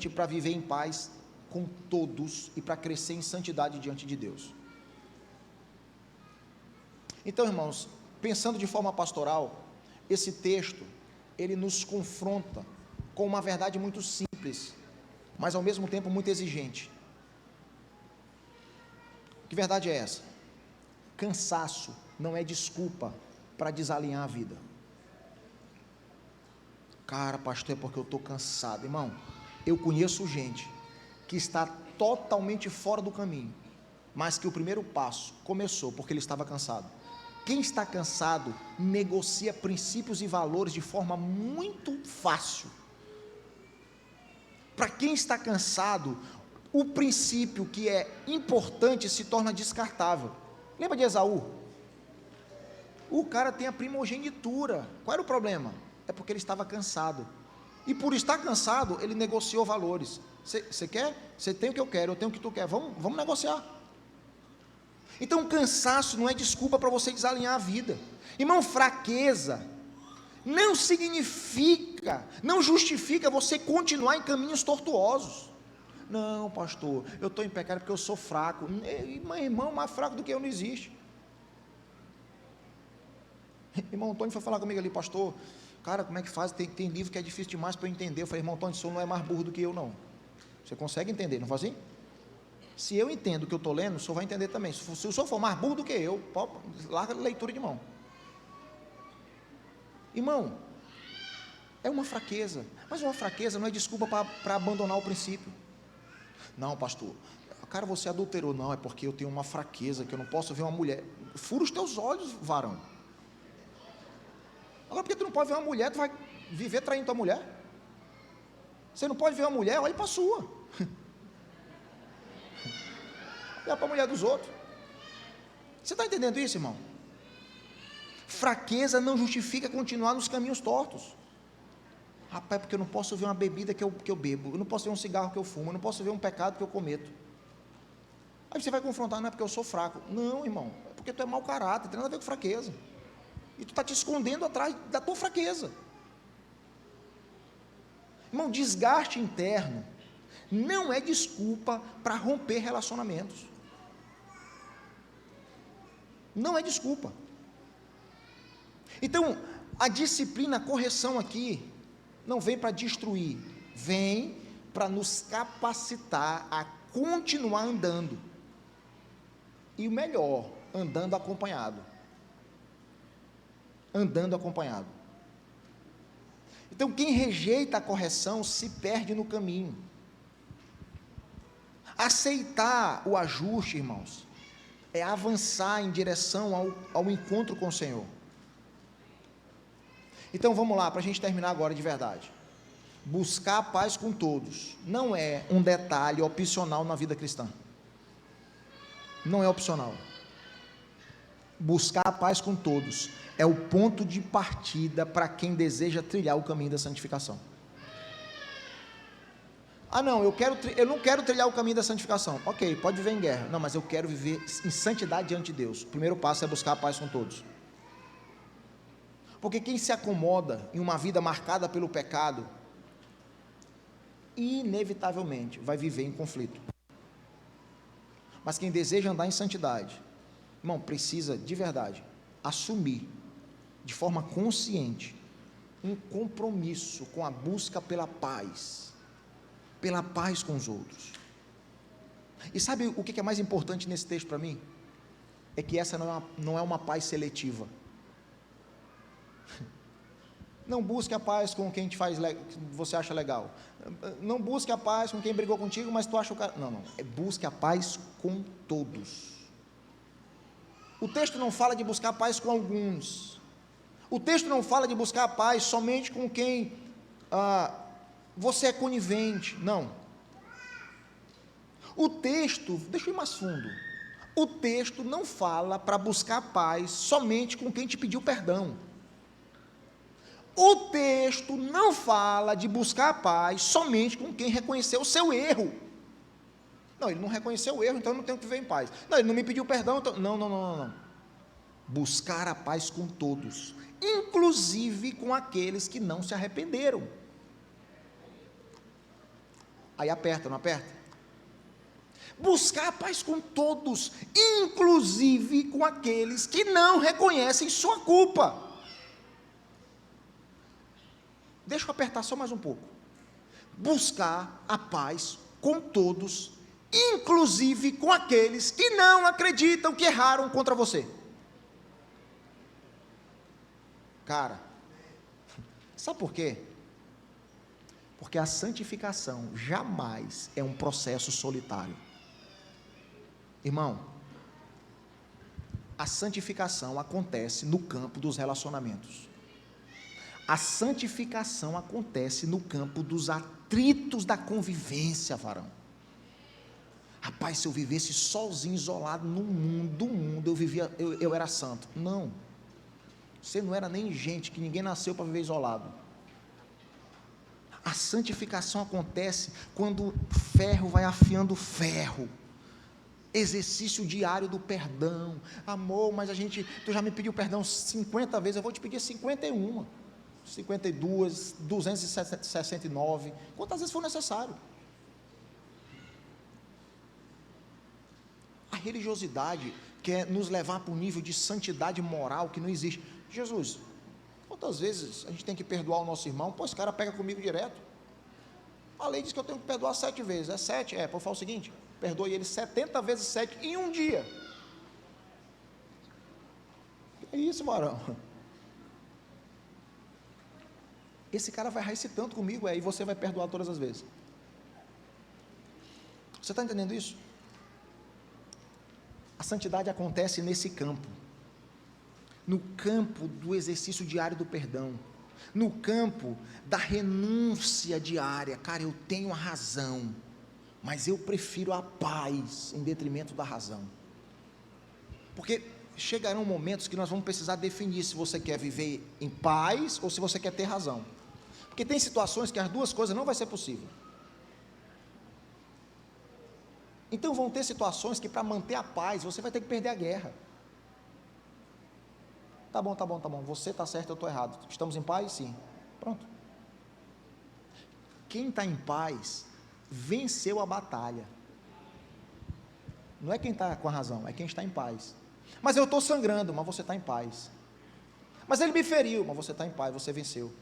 para viver em paz com todos e para crescer em santidade diante de Deus. Então, irmãos, pensando de forma pastoral, esse texto, ele nos confronta com uma verdade muito simples, mas ao mesmo tempo muito exigente. Que verdade é essa? Cansaço não é desculpa para desalinhar a vida. Cara, pastor, é porque eu estou cansado. Irmão, eu conheço gente que está totalmente fora do caminho, mas que o primeiro passo começou porque ele estava cansado. Quem está cansado negocia princípios e valores de forma muito fácil. Para quem está cansado, o princípio que é importante se torna descartável. Lembra de Esaú? O cara tem a primogenitura. Qual era o problema? É porque ele estava cansado. E por estar cansado, ele negociou valores. Você quer? Você tem o que eu quero, eu tenho o que tu quer. Vamos negociar. Então, cansaço não é desculpa para você desalinhar a vida. Irmão, fraqueza não significa, não justifica você continuar em caminhos tortuosos. Não, pastor, eu estou em pecado porque eu sou fraco. Irmão, mais fraco do que eu não existe. Irmão Antônio foi falar comigo ali, pastor, cara, como é que faz? Tem livro que é difícil demais para eu entender. Eu falei, irmão Antônio, o senhor não é mais burro do que eu, não. Você consegue entender, não faz assim? Se eu entendo o que eu estou lendo, o senhor vai entender também. Se o senhor for mais burro do que eu, larga a leitura de mão. Irmão, é uma fraqueza, mas uma fraqueza não é desculpa para abandonar o princípio. Não, pastor, cara, você adulterou. Não, é porque eu tenho uma fraqueza, que eu não posso ver uma mulher. Fura os teus olhos, varão. Agora, porque tu não pode ver uma mulher, tu vai viver traindo tua mulher? Você não pode ver uma mulher, olha para a sua. Olha para a mulher dos outros. Você está entendendo isso, irmão? Fraqueza não justifica continuar nos caminhos tortos. Rapaz, porque eu não posso ver uma bebida que eu bebo, eu não posso ver um cigarro que eu fumo, eu não posso ver um pecado que eu cometo. Aí você vai confrontar, não é porque eu sou fraco. Não, irmão, é porque tu é mau caráter, tem nada a ver com fraqueza. E tu está te escondendo atrás da tua fraqueza. Irmão, desgaste interno não é desculpa para romper relacionamentos. Não é desculpa. Então, a disciplina, a correção aqui, não vem para destruir, vem para nos capacitar a continuar andando. E o melhor, andando acompanhado. Andando acompanhado. Então, quem rejeita a correção se perde no caminho. Aceitar o ajuste, irmãos, é avançar em direção ao encontro com o Senhor. Então vamos lá, para a gente terminar agora de verdade. Buscar a paz com todos não é um detalhe opcional na vida cristã. Não é opcional. Buscar a paz com todos é o ponto de partida para quem deseja trilhar o caminho da santificação. Ah não, eu não quero trilhar o caminho da santificação. Ok, pode viver em guerra. Não, mas eu quero viver em santidade diante de Deus. O primeiro passo é buscar a paz com todos. Porque quem se acomoda em uma vida marcada pelo pecado, inevitavelmente vai viver em conflito. Mas quem deseja andar em santidade, irmão, precisa de verdade assumir de forma consciente um compromisso com a busca pela paz com os outros. E sabe o que é mais importante nesse texto para mim? É que essa não é uma paz seletiva. Não busque a paz com quem você acha legal. Não busque a paz com quem brigou contigo, mas tu acha o cara. Não. Busque a paz com todos. O texto não fala de buscar a paz com alguns. O texto não fala de buscar a paz somente com quem você é conivente. Não. O texto, deixa eu ir mais fundo. O texto não fala para buscar a paz somente com quem te pediu perdão. O texto não fala de buscar a paz somente com quem reconheceu o seu erro. Não, ele não reconheceu o erro, então eu não tenho que viver em paz. Não, ele não me pediu perdão, então... Não. Buscar a paz com todos, inclusive com aqueles que não se arrependeram. Aí aperta, não aperta? Buscar a paz com todos, inclusive com aqueles que não reconhecem sua culpa. deixa eu apertar só mais um pouco. Buscar a paz com todos, inclusive com aqueles que não acreditam que erraram contra você. Cara, sabe por quê? Porque a santificação jamais é um processo solitário. Irmão, a santificação acontece no campo dos relacionamentos. A santificação acontece no campo dos atritos da convivência, varão. Rapaz, se eu vivesse sozinho, isolado no mundo, eu era santo. Não, você não era nem gente, que ninguém nasceu para viver isolado. A santificação acontece quando ferro vai afiando ferro. Exercício diário do perdão. Amor, mas tu já me pediu perdão 50 vezes, eu vou te pedir 51, 52, 269, quantas vezes for necessário. A religiosidade quer nos levar para um nível de santidade moral que não existe. Jesus, quantas vezes a gente tem que perdoar o nosso irmão? Pô, esse cara pega comigo direto. A lei diz que eu tenho que perdoar 7 vezes. É 7? Pô, fala o seguinte: perdoe ele 70 vezes 7 em um dia. É isso, varão. Esse cara vai errar esse tanto comigo, e você vai perdoar todas as vezes. Você está entendendo isso? A santidade acontece nesse campo, no campo do exercício diário do perdão, no campo da renúncia diária. Cara, eu tenho a razão, mas eu prefiro a paz em detrimento da razão, porque chegarão momentos que nós vamos precisar definir se você quer viver em paz ou se você quer ter razão, porque tem situações que as duas coisas não vai ser possível. Então vão ter situações que, para manter a paz, você vai ter que perder a guerra. Tá bom, você está certo, eu estou errado. Estamos em paz? Sim. Pronto. Quem está em paz venceu a batalha. Não é quem está com a razão, é quem está em paz. Mas eu estou sangrando, mas você está em paz. Mas ele me feriu, mas você está em paz, você venceu.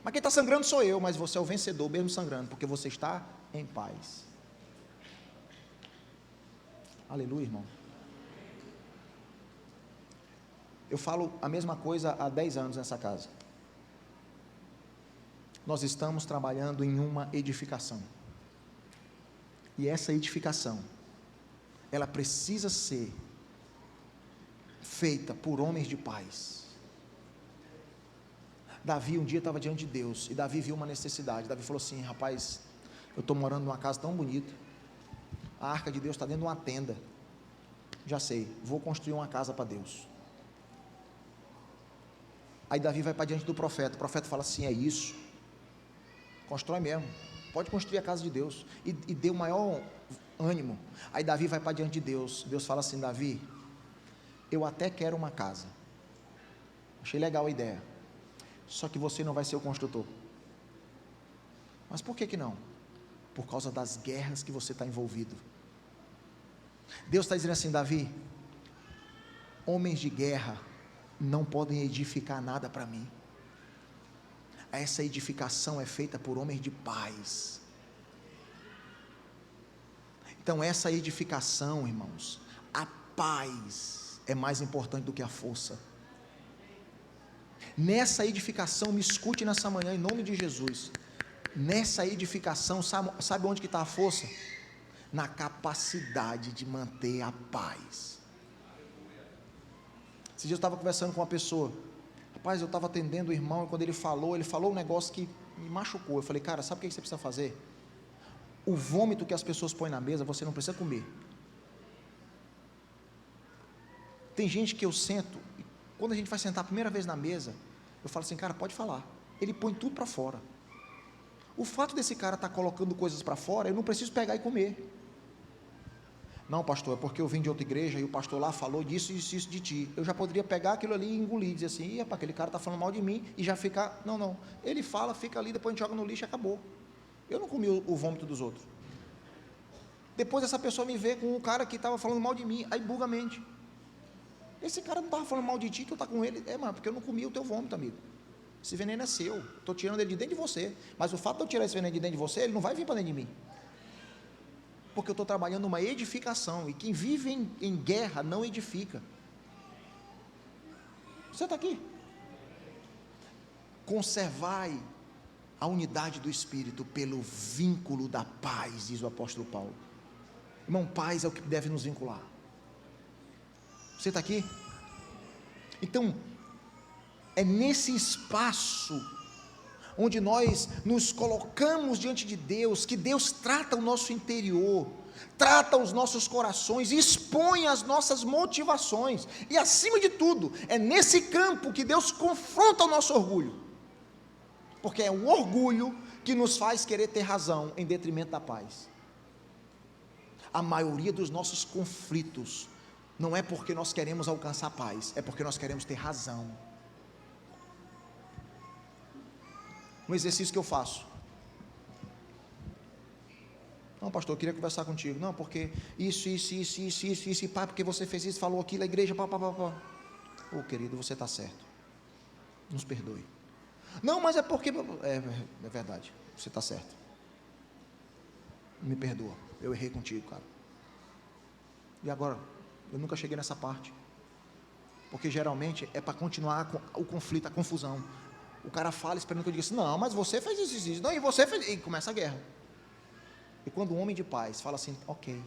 Mas quem está sangrando sou eu, mas você é o vencedor mesmo sangrando, porque você está em paz. Aleluia, irmão. Eu falo a mesma coisa há 10 anos nessa casa. Nós estamos trabalhando em uma edificação. E essa edificação, ela precisa ser feita por homens de paz. Davi um dia estava diante de Deus, e Davi viu uma necessidade. Davi falou assim: rapaz, eu estou morando numa casa tão bonita, a arca de Deus está dentro de uma tenda, já sei, vou construir uma casa para Deus. Aí Davi vai para diante do profeta, o profeta fala assim: é isso, constrói mesmo, pode construir a casa de Deus, e deu maior ânimo. Aí Davi vai para diante de Deus, Deus fala assim: Davi, eu até quero uma casa, achei legal a ideia, só que você não vai ser o construtor. Mas por que não? Por causa das guerras que você está envolvido. Deus está dizendo assim: Davi, homens de guerra não podem edificar nada para mim. Essa edificação é feita por homens de paz. Então essa edificação, irmãos, a paz é mais importante do que a força. Nessa edificação, me escute nessa manhã em nome de Jesus, nessa edificação, sabe onde que está a força? Na capacidade de manter a paz. Esse dia eu estava conversando com uma pessoa, rapaz, eu estava atendendo o irmão, e quando ele falou um negócio que me machucou. Eu falei: cara, sabe o que você precisa fazer? O vômito que as pessoas põem na mesa, você não precisa comer. Tem gente que eu sento, e quando a gente vai sentar a primeira vez na mesa, eu falo assim: cara, pode falar. Ele põe tudo para fora. O fato desse cara estar colocando coisas para fora, eu não preciso pegar e comer. Não, pastor, é porque eu vim de outra igreja e o pastor lá falou disso e isso de ti. Eu já poderia pegar aquilo ali e engolir, dizer assim: rapaz, aquele cara está falando mal de mim, e já ficar. Não, ele fala, fica ali, depois a gente joga no lixo e acabou. Eu não comi o vômito dos outros. Depois essa pessoa me vê com um cara que estava falando mal de mim, aí buga a mente. Esse cara não estava falando mal de ti, tu está com ele. Mas porque eu não comi o teu vômito, amigo. esse veneno é seu, estou tirando ele de dentro de você, mas o fato de eu tirar esse veneno de dentro de você, ele não vai vir para dentro de mim, porque eu estou trabalhando uma edificação, e quem vive em guerra não edifica. Você está aqui? Conservai a unidade do Espírito pelo vínculo da paz, diz o apóstolo Paulo. Irmão, paz é o que deve nos vincular. Você está aqui? Então, é nesse espaço onde nós nos colocamos diante de Deus, que Deus trata o nosso interior, trata os nossos corações, expõe as nossas motivações, e acima de tudo, é nesse campo que Deus confronta o nosso orgulho, porque é o orgulho que nos faz querer ter razão em detrimento da paz. A maioria dos nossos conflitos não é porque nós queremos alcançar paz, é porque nós queremos ter razão. Um exercício que eu faço: não, pastor, eu queria conversar contigo. Não, porque isso, e pai, porque você fez isso, falou aquilo, a igreja, pá. Ô querido, você está certo, nos perdoe. Não, mas é porque, é verdade, você está certo, me perdoa, eu errei contigo, cara. E agora? Eu nunca cheguei nessa parte, porque geralmente é para continuar o conflito, a confusão. O cara fala esperando que eu diga assim: não, mas você fez isso, não, e você fez, e começa a guerra. E quando um homem de paz fala assim: ok,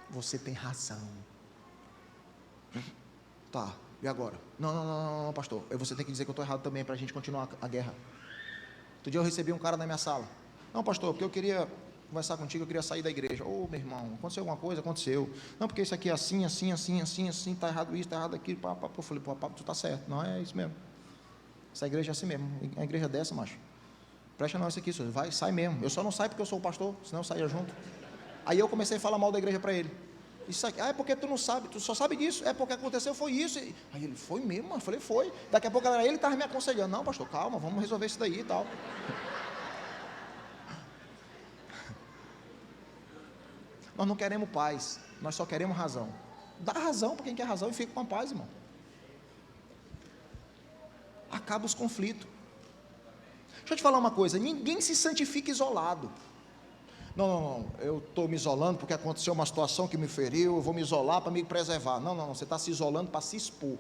você tem razão, tá, e agora? Não, pastor, você tem que dizer que eu estou errado também, para a gente continuar a guerra. Outro dia eu recebi um cara na minha sala: não, pastor, porque eu queria conversar contigo, eu queria sair da igreja. Ô, meu irmão, aconteceu alguma coisa? Aconteceu. Não, porque isso aqui é assim, está errado isso, está errado aquilo, eu falei: pô, tu está certo, não, é isso mesmo, essa igreja é assim mesmo, a igreja dessa, macho, presta não, isso aqui, senhor, vai, sai mesmo, eu só não saio porque eu sou o pastor, senão eu saia junto. Aí eu comecei a falar mal da igreja para ele. Isso aqui, é porque tu não sabe, tu só sabe disso, é porque aconteceu, foi isso. Aí ele: foi mesmo? Eu falei: foi. Daqui a pouco ele estava me aconselhando: não, pastor, calma, vamos resolver isso daí e tal. Nós não queremos paz, nós só queremos razão. Dá razão para quem quer razão e fica com a paz, irmão. Acaba os conflitos. Deixa eu te falar uma coisa: ninguém se santifica isolado. Não, eu estou me isolando porque aconteceu uma situação que me feriu, eu vou me isolar para me preservar. Não, você está se isolando para se expor.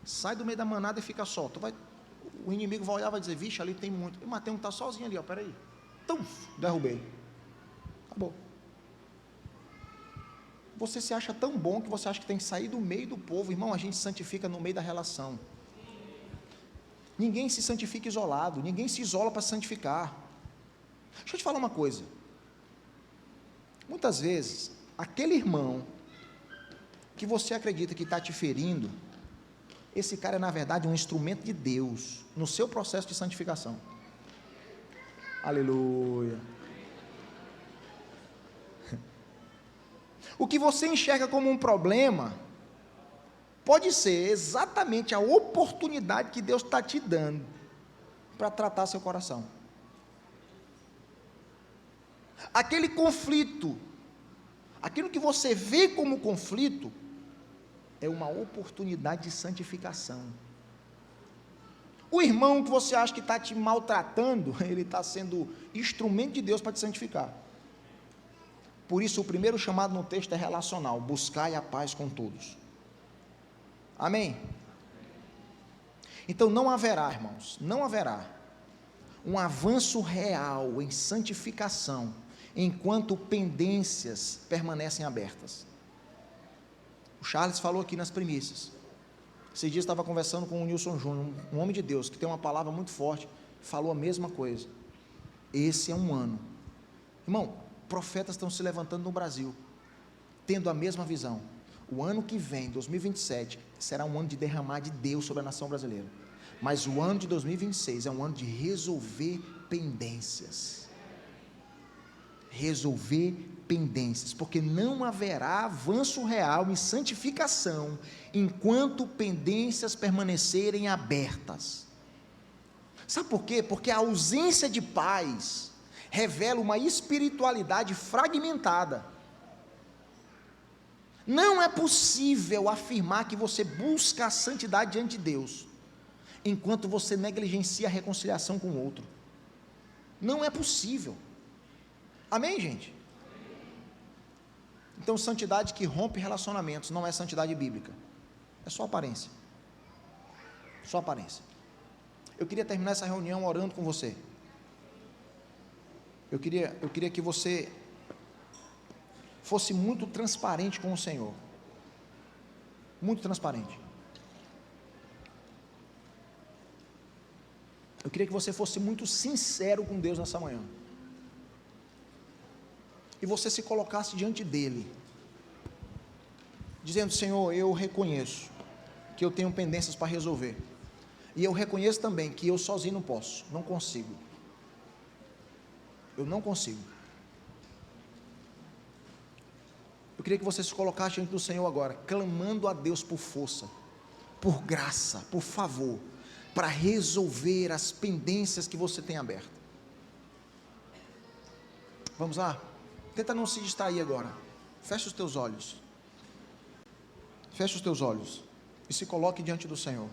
Sai do meio da manada e fica só. O inimigo vai olhar e vai dizer: vixe, ali tem muito. Eu matei um, está sozinho ali, ó, peraí. Então, derrubei. Acabou. Você se acha tão bom que você acha que tem que sair do meio do povo. Irmão, a gente santifica no meio da relação. Ninguém se santifica isolado, ninguém se isola para santificar. Deixa eu te falar uma coisa: muitas vezes, aquele irmão que você acredita que está te ferindo, esse cara é na verdade um instrumento de Deus, no seu processo de santificação. Aleluia. O que você enxerga como um problema, pode ser exatamente a oportunidade que Deus está te dando, para tratar seu coração. Aquele conflito, aquilo que você vê como conflito, é uma oportunidade de santificação. O irmão que você acha que está te maltratando, ele está sendo instrumento de Deus para te santificar. Por isso o primeiro chamado no texto é relacional: buscai a paz com todos. Amém? Então não haverá, irmãos, não haverá um avanço real em santificação enquanto pendências permanecem abertas. O Charles falou aqui nas primícias. Esses dias estava conversando com o Nilson Júnior, um homem de Deus, que tem uma palavra muito forte, falou a mesma coisa. Esse é um ano. Irmão, profetas estão se levantando no Brasil, tendo a mesma visão. O ano que vem, 2027, será um ano de derramar de Deus sobre a nação brasileira. Mas o ano de 2026 é um ano de resolver pendências. Resolver pendências, porque não haverá avanço real em santificação enquanto pendências permanecerem abertas. Sabe por quê? Porque a ausência de paz revela uma espiritualidade fragmentada. Não é possível afirmar que você busca a santidade diante de Deus enquanto você negligencia a reconciliação com o outro. Não é possível. Amém, gente? Então, santidade que rompe relacionamentos não é santidade bíblica, é só aparência. Só aparência. Eu queria terminar essa reunião orando com você. Eu queria que você fosse muito transparente com o Senhor. Muito transparente. Eu queria que você fosse muito sincero com Deus nessa manhã. E você se colocasse diante dele, dizendo: Senhor, eu reconheço que eu tenho pendências para resolver, e eu reconheço também que eu sozinho não posso, não consigo, eu não consigo. Eu queria que você se colocasse diante do Senhor agora, clamando a Deus por força, por graça, por favor, para resolver as pendências que você tem abertas. Vamos lá? Tenta não se distrair agora. Fecha os teus olhos. Fecha os teus olhos e se coloque diante do Senhor.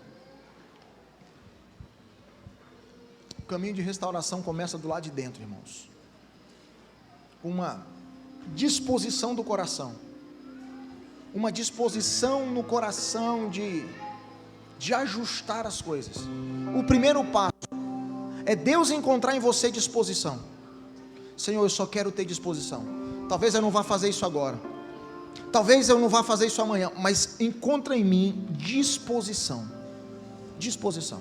O caminho de restauração começa do lado de dentro, irmãos. Uma disposição do coração. Uma disposição no coração de ajustar as coisas. O primeiro passo é Deus encontrar em você disposição. Senhor, eu só quero ter disposição. Talvez eu não vá fazer isso agora, talvez eu não vá fazer isso amanhã, mas encontra em mim disposição. Disposição.